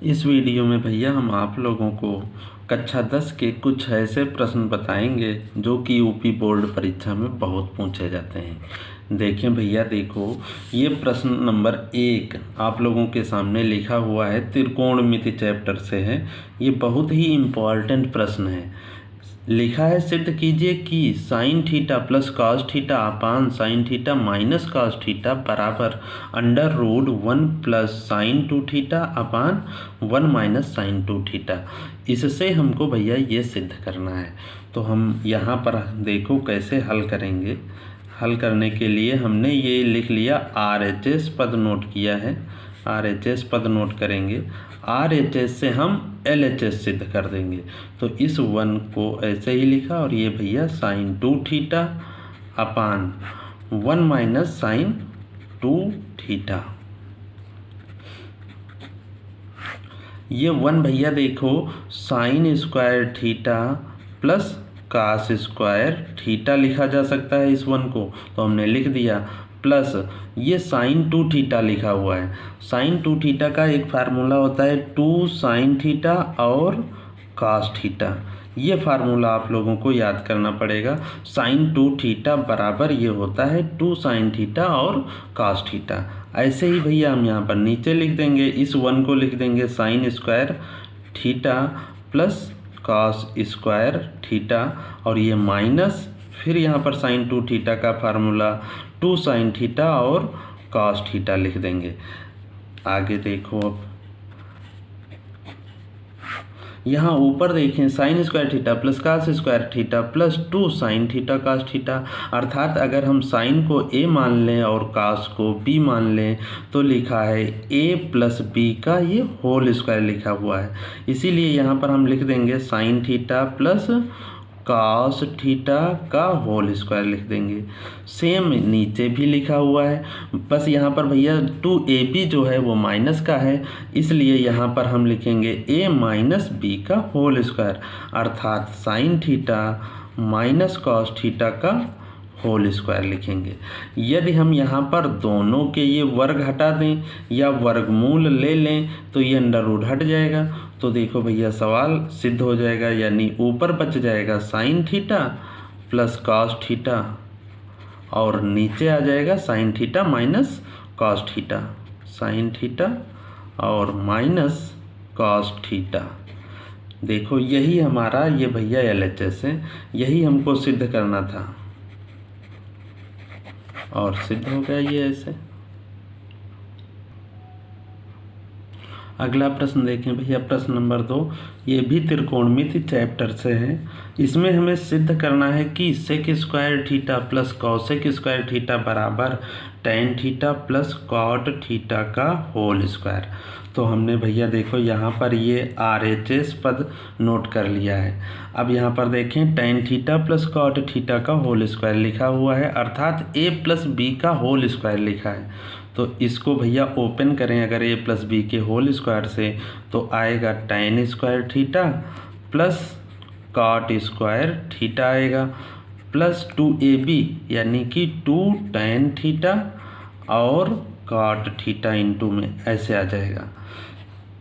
इस वीडियो में भैया हम आप लोगों को कक्षा 10 के कुछ ऐसे प्रश्न बताएंगे जो कि यूपी बोर्ड परीक्षा में बहुत पूछे जाते हैं। देखें भैया, देखो ये प्रश्न नंबर 1 आप लोगों के सामने लिखा हुआ है, त्रिकोणमिति चैप्टर से है। ये बहुत ही इम्पॉर्टेंट प्रश्न है। लिखा है, सिद्ध कीजिए कि sine theta plus cos theta upon sine theta minus cos theta बराबर under root 1 plus sine 2 theta upon 1 minus sine 2 theta. इससे हमको भैया ये सिद्ध करना है। तो हम यहाँ पर देखो कैसे हल करेंगे। हल करने के लिए हमने ये लिख लिया, RHS पद नोट किया है। RHS पद नोट करेंगे। RHS से हम LHS सिद्ध कर देंगे। तो इस 1 को ऐसे ही लिखा और ये भैया sine 2 theta upon 1 minus sine 2 theta. ये 1 भैया देखो sine square theta plus cos square theta लिखा जा सकता है इस 1 को, तो हमने लिख दिया। प्लस ये साइन 2 थीटा लिखा हुआ है। साइन 2 थीटा का एक फार्मूला होता है 2 साइन थीटा और कास थीटा। ये फार्मूला आप लोगों को याद करना पड़ेगा। साइन 2 थीटा बराबर ये होता है 2 साइन थीटा और कास थीटा। ऐसे ही भैया हम यहाँ पर नीचे लिख देंगे, इस 1 को लिख देंगे sine square theta plus cos square theta और ये माइनस, फिर यहाँ पर साइन 2 थीटा का फार्मूला 2 साइन थीटा और कास थीटा लिख देंगे। आगे देखो, अब यहाँ ऊपर देखें, sine square theta plus cos square theta plus 2 sine theta cos theta. अर्थात अगर हम साइन को a मान लें और कास को b मान लें तो लिखा है a प्लस b का ये होल स्क्वायर लिखा हुआ है। इसीलिए यहाँ पर हम लिख देंगे sine theta plus cos theta का होल स्क्वायर लिख देंगे। सेम नीचे भी लिखा हुआ है, बस यहाँ पर भैया 2ab जो है वो माइनस का है, इसलिए यहाँ पर हम लिखेंगे a माइनस b का होल स्क्वायर, अर्थात sign theta minus cos theta का होल स्क्वायर लिखेंगे। यदि हम यहाँ पर दोनों के ये वर्ग हटा दें या वर्गमूल ले लें तो ये अंडर रूट हट जाएगा। तो देखो भैया सवाल सिद्ध हो जाएगा, यानी ऊपर बच जाएगा sign theta plus cos theta और नीचे आ जाएगा sign theta minus cos theta, sign theta और माइनस कॉस थीटा। देखो यही हमारा ये भैया LHS है, यही हमको सिद्ध करना था और सिद्ध हो गया ये ऐसे। अगला प्रश्न देखें भैया, प्रश्न नंबर 2, ये भी त्रिकोणमिति चैप्टर से है। इसमें हमें सिद्ध करना है कि sec square theta plus cosec square theta बराबर tan theta plus cot theta का होल स्क्वायर। तो हमने भैया देखो यहाँ पर ये RHS पद नोट कर लिया है। अब यहाँ पर देखें tan theta plus cot theta का होल स्क्वायर लिखा हुआ है, अर्थात a प्लस b का होल स्क्वायर लिखा है। तो इसको भैया ओपन करें अगर a प्लस b के होल स्क्वायर से, तो आएगा tan square theta plus cot square theta आएगा प्लस 2ab यानी कि 2 टेन थीटा और कॉट थीटा इंटू में ऐसे आ जाएगा।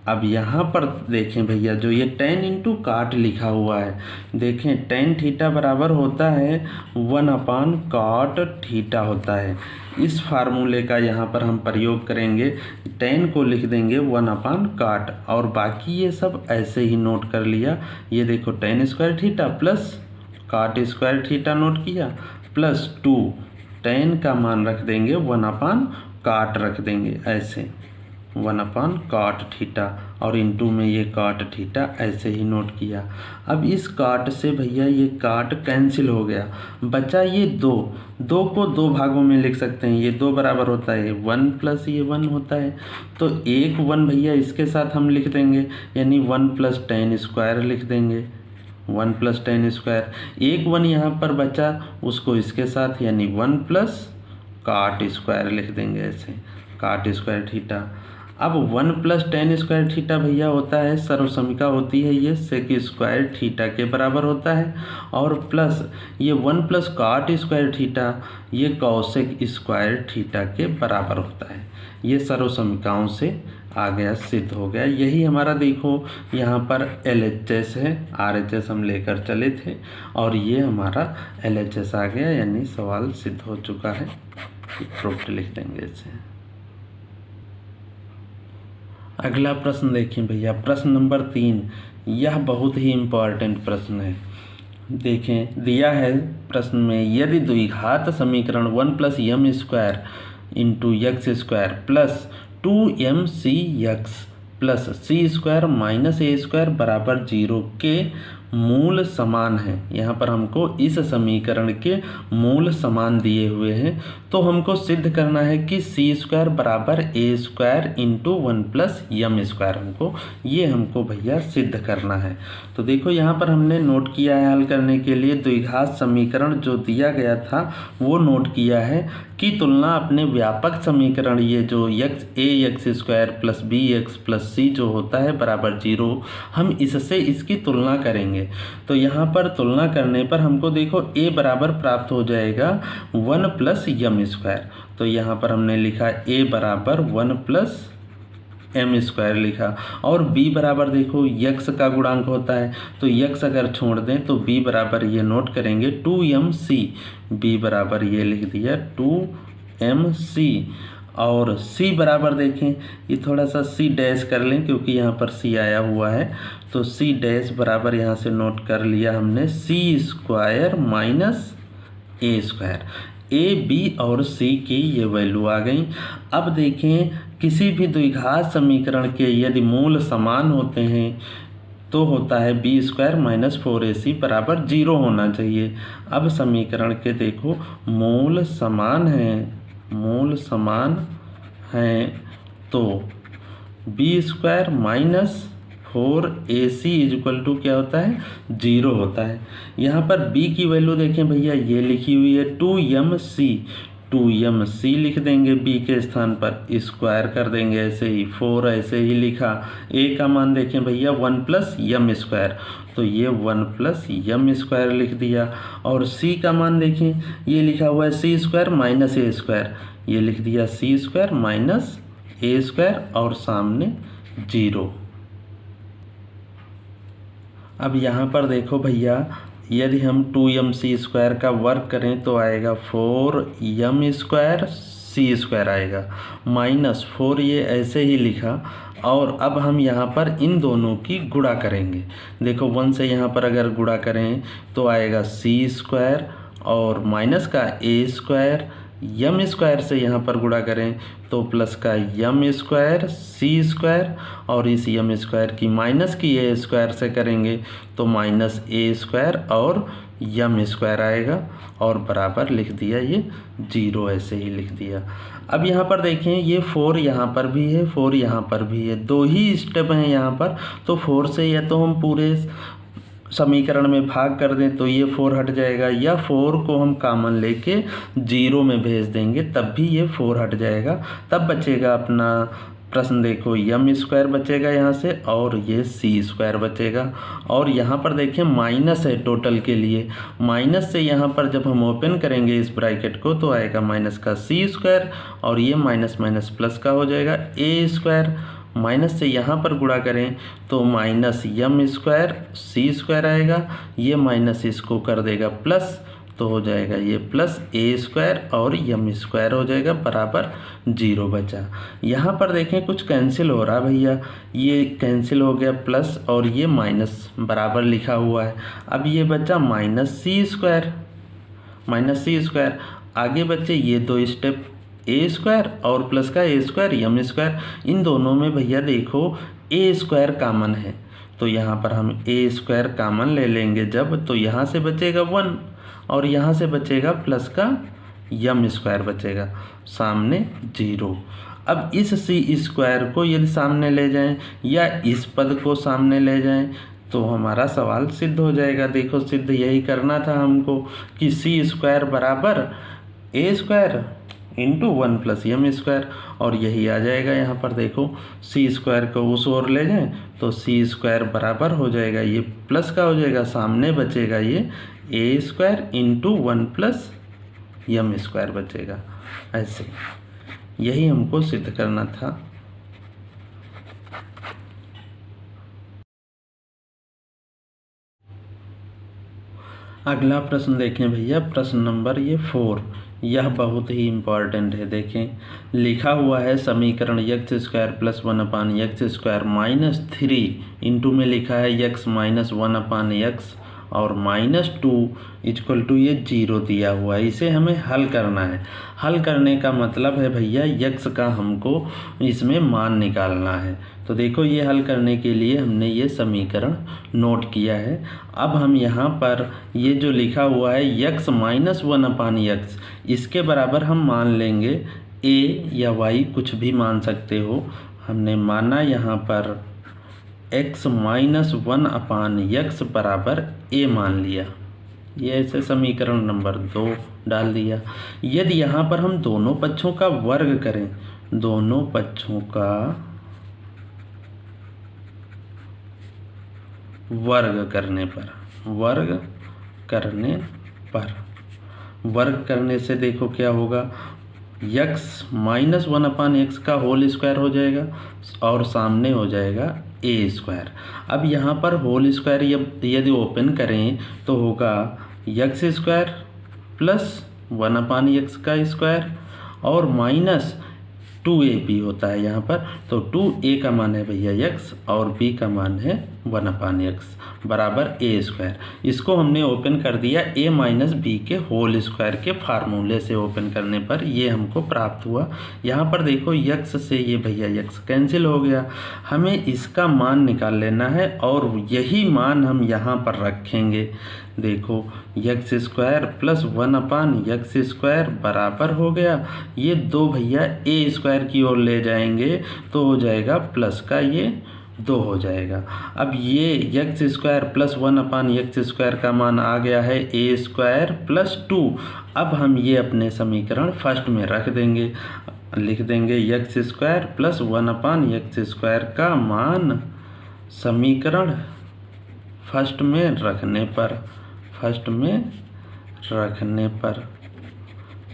अब यहाँ पर देखें भैया, जो ये टेन इंटू काट लिखा हुआ है, देखें टेन थीटा बराबर होता है 1 अपान कॉट थीटा होता है। इस फार्मूले का यहाँ पर हम प्रयोग करेंगे, टेन को लिख देंगे 1 अपान काट और बाकी ये सब ऐसे ही नोट कर लिया। ये देखो टेन स्क्वायर थीटा प्लस काट स्क्वायर थीटा नोट किया प्लस 2 टेन का मान रख देंगे 1 अपान काट रख देंगे ऐसे 1 अपान काट थीटा और इंटू में ये काट थीटा ऐसे ही नोट किया। अब इस काट से भैया ये काट कैंसिल हो गया, बचा ये 2 को 2 भागों में लिख सकते हैं। ये 2 बराबर होता है 1 प्लस ये 1 होता है, तो एक 1 भैया इसके साथ हम लिख देंगे, यानी 1 प्लस टेन स्क्वायर लिख देंगे, 1 प्लस टेन स्क्वायर। एक 1 यहाँ पर बचा, उसको इसके साथ यानी 1 प्लस काट स्क्वायर लिख देंगे ऐसे, काट स्क्वायर थीटा। अब 1 प्लस टेन स्क्वायर थीटा भैया होता है, सर्वसमिका होती है ये सेक स्क्वायर थीटा के बराबर होता है, और प्लस ये 1 प्लस कॉट स्क्वायर थीटा ये कॉसेक स्क्वायर थीटा के बराबर होता है। ये सर्वसमिकाओं से आ गया, सिद्ध हो गया। यही हमारा देखो यहाँ पर LHS है, RHS हम लेकर चले थे और ये हमारा LHS आ गया, यानी सवाल सिद्ध हो चुका है। प्रूफ लिख देंगे इसे। अगला प्रश्न देखिए भैया, प्रश्न नंबर 3। यह बहुत ही इम्पोर्टेंट प्रश्न है। देखें, दिया है प्रश्न में, यदि द्विघात समीकरण 1 plus M square into X square plus 2mcx plus C square minus A square बराबर 0 के मूल समान है। यहाँ पर हमको इस समीकरण के मूल समान दिए हुए हैं, तो हमको सिद्ध करना है कि सी स्क्वायर बराबर A square into 1 plus M square हमको भैया सिद्ध करना है। तो देखो यहाँ पर हमने नोट किया है, हल करने के लिए द्विघात समीकरण जो दिया गया था वो नोट किया है की तुलना अपने व्यापक समीकरण ये जो X square plus B X plus C जो होता है बराबर 0, हम इससे इसकी तुलना करेंगे। तो यहाँ पर तुलना करने पर हमको देखो a बराबर प्राप्त हो जाएगा 1 प्लस एम स्क्वायर। तो यहाँ पर हमने लिखा a बराबर 1 प्लस एम स्क्वायर लिखा, और b बराबर देखो x का गुणांक होता है, तो x अगर छोड़ दें तो b बराबर ये नोट करेंगे 2mc, b बराबर ये लिख दिया 2mc, और c बराबर देखें, ये थोड़ा सा c डैश कर लें क्योंकि यहाँ पर c आया हुआ है, तो c डैश बराबर यहाँ से नोट कर लिया हमने c square minus A square. a, b और c की ये वैल्यू आ गई। अब देखें, किसी भी द्विघात समीकरण के यदि मूल समान होते हैं तो होता है बी स्क्वायर माइनस 4ac बराबर 0 होना चाहिए। अब समीकरण के देखो मूल समान हैं तो b square minus 4ac equal to क्या होता है 0 होता है। यहाँ पर b की वैल्यू देखें भैया, ये लिखी हुई है 2mc लिख देंगे, b के स्थान पर स्क्वायर कर देंगे, ऐसे ही 4 ऐसे ही लिखा। a का मान देखें भैया 1 प्लस एम स्क्वायर, तो ये 1 प्लस एम स्क्वायर लिख दिया, और c का मान देखें, ये लिखा हुआ है c square minus A square, ये लिख दिया c square minus A square और सामने 0। अब यहाँ पर देखो भैया, यदि हम 2mc स्क्वायर का वर्क करें तो आएगा 4m स्क्वायर c स्क्वायर आएगा, माइनस 4 ये ऐसे ही लिखा, और अब हम यहाँ पर इन दोनों की गुणा करेंगे। देखो 1 से यहाँ पर अगर गुणा करें तो आएगा c स्क्वायर और माइनस का a स्क्वायर, यम स्क्वायर से यहाँ पर गुणा करें तो प्लस का यम स्क्वायर सी स्क्वायर, और इस यम स्क्वायर की माइनस की ए स्क्वायर से करेंगे तो माइनस ए स्क्वायर और यम स्क्वायर आएगा, और बराबर लिख दिया ये 0 ऐसे ही लिख दिया। अब यहाँ पर देखें, ये 4 यहाँ पर भी है, 4 यहाँ पर भी है, 2 ही स्टेप हैं यहाँ पर, तो 4 से या तो हम पूरे समीकरण में भाग कर दें तो ये 4 हट जाएगा, या 4 को हम कॉमन लेके 0 में भेज देंगे तब भी ये 4 हट जाएगा। तब बचेगा अपना प्रश्न देखो यम स्क्वायर बचेगा यहाँ से, और ये सी स्क्वायर बचेगा, और यहाँ पर देखें माइनस है टोटल के लिए, माइनस से यहाँ पर जब हम ओपन करेंगे इस ब्रैकेट को तो आएगा माइनस का सी स्क्वायर, और ये माइनस माइनस प्लस का हो जाएगा ए स्क्वायर, माइनस से यहाँ पर गुणा करें तो माइनस यम स्क्वायर सी स्क्वायर आएगा, ये माइनस इसको कर देगा प्लस, तो हो जाएगा ये प्लस ए स्क्वायर और यम स्क्वायर हो जाएगा बराबर 0 बचा। यहाँ पर देखें कुछ कैंसिल हो रहा है भैया, ये कैंसिल हो गया प्लस और ये माइनस बराबर लिखा हुआ है। अब ये बचा माइनस सी स्क्वायर, आगे बचे ये 2 स्टेप ए स्क्वायर और प्लस का ए स्क्वायर यम स्क्वायर, इन दोनों में भैया देखो ए स्क्वायर कॉमन है, तो यहाँ पर हम ए स्क्वायर कॉमन ले लेंगे जब, तो यहाँ से बचेगा 1 और यहाँ से बचेगा प्लस का यम स्क्वायर बचेगा, सामने 0। अब इस सी स्क्वायर को यदि सामने ले जाएं या इस पद को सामने ले जाएं तो हमारा सवाल सिद्ध हो जाएगा। देखो सिद्ध यही करना था हमको कि सी स्क्वायर बराबर A square into 1 plus M square, और यही आ जाएगा यहाँ पर देखो, सी स्क्वायर को उस ओर ले जाएं तो सी स्क्वायर बराबर हो जाएगा, ये प्लस का हो जाएगा, सामने बचेगा ये A square into 1 plus M square बचेगा। ऐसे यही हमको सिद्ध करना था। अगला प्रश्न देखें भैया, प्रश्न नंबर ये 4, यह बहुत ही इम्पॉर्टेंट है। देखें, लिखा हुआ है समीकरण x square plus 1 x square minus 3 into में लिखा है एक्स माइनस 1 एक्स और -2 इक्वल टू ये 0 दिया हुआ है। इसे हमें हल करना है। हल करने का मतलब है भैया यक्स का हमको इसमें मान निकालना है। तो देखो, ये हल करने के लिए हमने ये समीकरण नोट किया है। अब हम यहाँ पर ये जो लिखा हुआ है यक्स माइनस 1/x, इसके बराबर हम मान लेंगे a या y, कुछ भी मान सकते हो। हमने माना यहाँ पर x माइनस 1/x बराबर a मान लिया। ये ऐसे समीकरण नंबर 2 डाल दिया। यदि यहाँ पर हम दोनों पक्षों का वर्ग करें, दोनों पक्षों का वर्ग करने से देखो क्या होगा, यक्स माइनस 1/x का होल स्क्वायर हो जाएगा और सामने हो जाएगा ए स्क्वायर। अब यहाँ पर होल स्क्वायर यदि ओपन करें तो होगा यक्स स्क्वायर प्लस 1/x का स्क्वायर और माइनस 2ab होता है यहाँ पर। तो 2a का मान है भैया x और b का मान है 1/x बराबर a स्क्वायर। इसको हमने ओपन कर दिया a माइनस b के होल स्क्वायर के फार्मूले से। ओपन करने पर ये हमको प्राप्त हुआ। यहाँ पर देखो x से ये भैया x कैंसिल हो गया। हमें इसका मान निकाल लेना है और यही मान हम यहाँ पर रखेंगे। देखो, x square plus 1/x square बराबर हो गया, ये 2 भैया ए स्क्वायर की ओर ले जाएंगे तो हो जाएगा प्लस का ये 2 हो जाएगा। अब ये x square plus 1/x square का मान आ गया है ए स्क्वायर प्लस 2। अब हम ये अपने समीकरण फर्स्ट में रख देंगे, लिख देंगे x square plus 1/x square का मान समीकरण फर्स्ट में रखने पर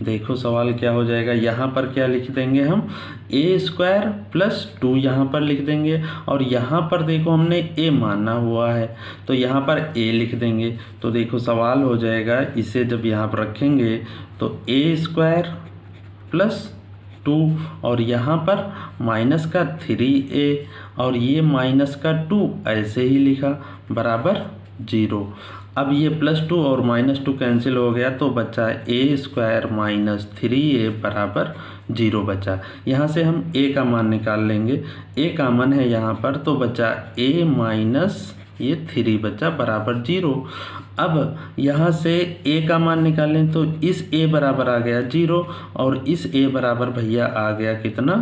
देखो सवाल क्या हो जाएगा। यहाँ पर क्या लिख देंगे हम, ए स्क्वायर प्लस 2 यहाँ पर लिख देंगे और यहाँ पर देखो हमने ए माना हुआ है तो यहाँ पर ए लिख देंगे। तो देखो सवाल हो जाएगा, इसे जब यहाँ पर रखेंगे तो ए स्क्वायर प्लस 2 और यहाँ पर माइनस का 3a और ये माइनस का 2 ऐसे ही लिखा बराबर 0। अब ये प्लस 2 और -2 कैंसिल हो गया तो बचा ए स्क्वायर माइनस 3a बराबर 0 बचा। यहाँ से हम a का मान निकाल लेंगे। a का मान है यहाँ पर तो बचा a माइनस ये 3 बचा बराबर 0। अब यहाँ से a का मान निकालें तो इस a बराबर आ गया 0 और इस a बराबर भैया आ गया कितना,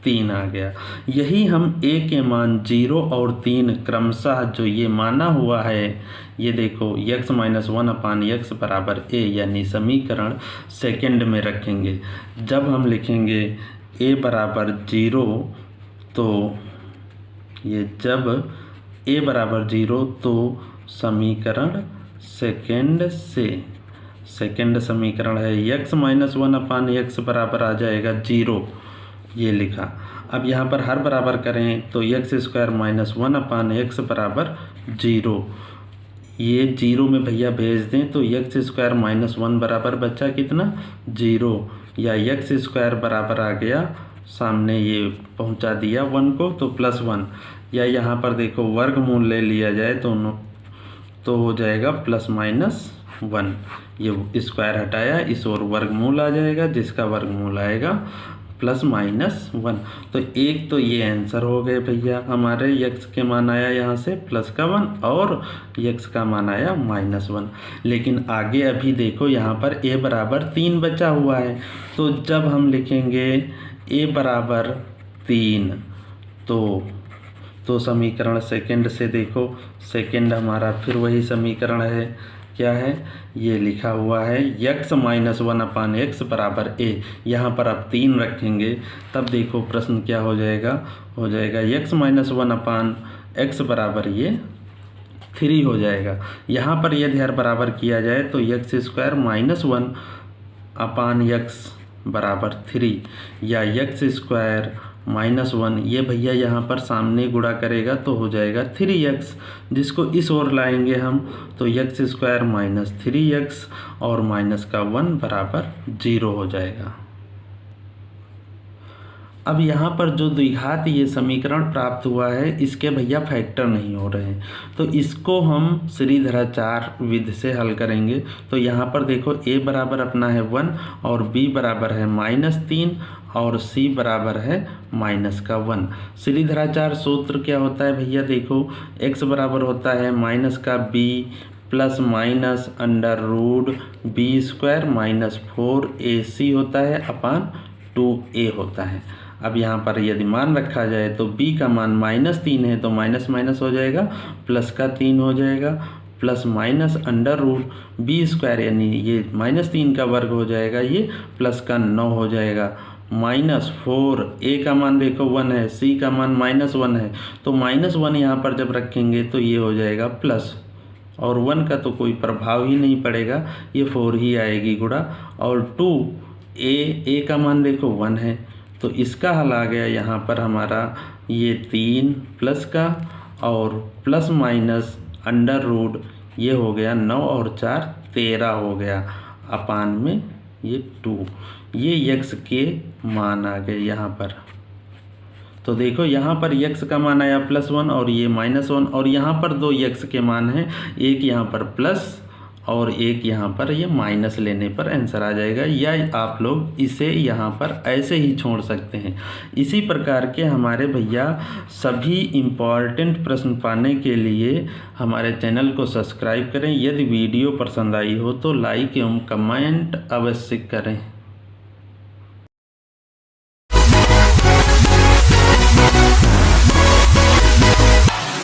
3 आ गया। यही हम a के मान 0 और 3 क्रमशः जो ये माना हुआ है, ये देखो x माइनस 1/x बराबर a यानी समीकरण सेकंड में रखेंगे। जब हम लिखेंगे a बराबर 0 तो ये जब a बराबर 0 तो समीकरण सेकंड समीकरण है x माइनस 1/x बराबर आ जाएगा 0, ये लिखा। अब यहाँ पर हर बराबर करें तो एक्स स्क्वायर माइनस 1/x बराबर 0, ये 0 में भैया भेज दें तो एक्स स्क्वायर माइनस 1 बराबर बचा कितना, 0 या एक्स स्क्वायर बराबर आ गया, सामने ये पहुँचा दिया 1 को तो +1 या यहाँ पर देखो वर्गमूल ले लिया जाए तो हो जाएगा +-1। ये स्क्वायर हटाया, इस ओर वर्गमूल आ जाएगा जिसका वर्गमूल आएगा +-1। तो एक तो ये आंसर हो गए भैया हमारे, x के मान आया यहाँ से +1 और x का मान आया -1। लेकिन आगे अभी देखो यहाँ पर a बराबर 3 बचा हुआ है, तो जब हम लिखेंगे a बराबर 3 तो समीकरण सेकंड से देखो, सेकंड हमारा फिर वही समीकरण है क्या है, ये लिखा हुआ है x माइनस 1/x बराबर a। यहाँ पर आप 3 रखेंगे तब देखो प्रश्न क्या हो जाएगा, x माइनस 1/x बराबर ये 3 हो जाएगा। यहाँ पर यदि हर बराबर किया जाए तो x² माइनस 1/x बराबर 3 या x² माइनस 1, ये भैया यहाँ पर सामने गुणा करेगा तो हो जाएगा 3x, जिसको इस ओर लाएंगे हम तो x² माइनस 3x और माइनस का 1 बराबर 0 हो जाएगा। अब यहाँ पर जो द्विघात ये समीकरण प्राप्त हुआ है इसके भैया फैक्टर नहीं हो रहे हैं, तो इसको हम श्रीधराचार्य विधि से हल करेंगे। तो यहाँ पर देखो a बराबर अपना है 1 और b बराबर है -3 और c बराबर है -1। श्रीधराचार्य सूत्र क्या होता है भैया, देखो x बराबर होता है माइनस का b plus minus under root b² minus 4ac होता है अपान 2a होता है। अब यहाँ पर यदि मान रखा जाए तो b का मान -3 है तो माइनस माइनस हो जाएगा, प्लस का 3 हो जाएगा, plus minus under root b² यानी ये -3 का वर्ग हो जाएगा, ये प्लस का 9 हो जाएगा, -4। a का मान देखो 1 है, c का मान -1 है, तो -1 यहाँ पर जब रखेंगे तो ये हो जाएगा प्लस, और 1 का तो कोई प्रभाव ही नहीं पड़ेगा, ये 4 ही आएगी गुणा, और 2a का मान देखो 1 है तो इसका हल आ गया यहाँ पर हमारा ये 3 प्लस का और प्लस माइनस अंडर रूट, ये हो गया 9 और 4 13 हो गया अपान में ये 2, ये x के मान आ गए यहाँ पर। तो देखो यहाँ पर x का मान आया +1 और ये -1, और यहाँ पर 2 x के मान हैं, एक यहाँ पर प्लस और एक यहाँ पर ये माइनस लेने पर आंसर आ जाएगा, या आप लोग इसे यहाँ पर ऐसे ही छोड़ सकते हैं। इसी प्रकार के हमारे भैया सभी इम्पॉर्टेंट प्रश्न पाने के लिए हमारे चैनल को सब्सक्राइब करें। यदि वीडियो पसंद आई हो तो लाइक एवं कमेंट अवश्य करें।